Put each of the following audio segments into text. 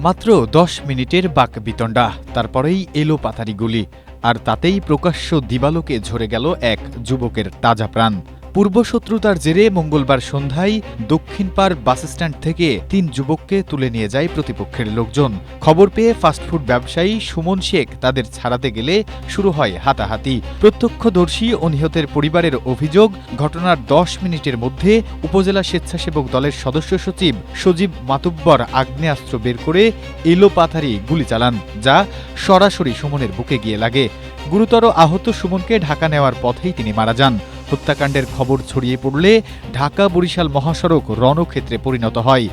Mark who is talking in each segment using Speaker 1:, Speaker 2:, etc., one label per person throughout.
Speaker 1: মাত্র ১০ মিনিটের বাকবিতণ্ডা, তারপরেই এলো পাতারি গুলি, আর তাতেই প্রকাশ্য দিবালোকে ঝরে গেল এক যুবকের তাজা প্রাণ। পূর্বশত্রুতার জেরে মঙ্গলবার সন্ধ্যায় দক্ষিণপাড় বাসস্ট্যান্ড থেকে ৩ যুবককে তুলে নিয়ে যায় প্রতিপক্ষের লোকজন। খবর পেয়ে ফাস্টফুড ব্যবসায়ী সুমন শেখ তাদের ছাড়াতে গেলে শুরু হয় হাতাহাতি। প্রত্যক্ষদর্শী ও নিহতের পরিবারের অভিযোগ, ঘটনার ১০ মিনিটের মধ্যে উপজেলা স্বেচ্ছাসেবক দলের সদস্য সচিব সজীব মাতুব্বর আগ্নেয়াস্ত্র বের করে এলোপাথারি গুলি চালান, যা সরাসরি সুমনের বুকে গিয়ে লাগে। গুরুতর আহত সুমনকে ঢাকা নেওয়ার পথেই তিনি মারা যান। হত্যাকাণ্ডের খবর ছড়িয়ে পড়লে ঢাকা-বরিশাল মহাসড়ক রণক্ষেত্রে পরিণত হয়।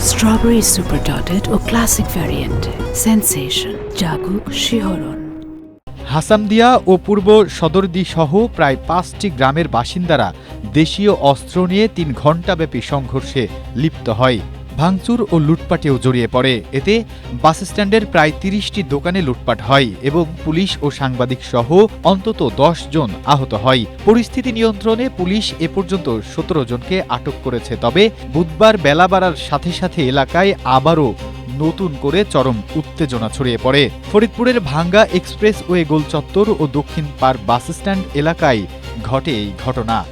Speaker 2: স্ট্রবেরি সুপার ডটেড ও ক্লাসিক ভ্যারিয়েন্ট সেন্সেশন জাগুক শিহরণ।
Speaker 1: হাসামদিয়া ও পূর্ব সদরদি সহ প্রায় ৫টি গ্রামের বাসিন্দারা দেশীয় অস্ত্র নিয়ে ৩ ঘণ্টাব্যাপী সংঘর্ষে লিপ্ত হয়। ভাঙচুর ও লুটপাটেও জড়িয়ে পড়ে। এতে বাসস্ট্যান্ডের প্রায় ৩০টি দোকানে লুটপাট হয় এবং পুলিশ ও সাংবাদিক সহ অন্তত ১০ জন আহত হয়। পরিস্থিতি নিয়ন্ত্রণে পুলিশ এ পর্যন্ত ১৭ জনকে আটক করেছে। তবে বুধবার বেলা বাড়ার সাথে সাথে এলাকায় আবারও নতুন করে চরম উত্তেজনা ছড়িয়ে পড়ে। ফরিদপুরের ভাঙ্গা এক্সপ্রেসওয়ে গোলচত্বর ও দক্ষিণপাড় বাসস্ট্যান্ড এলাকায় ঘটে এই ঘটনা।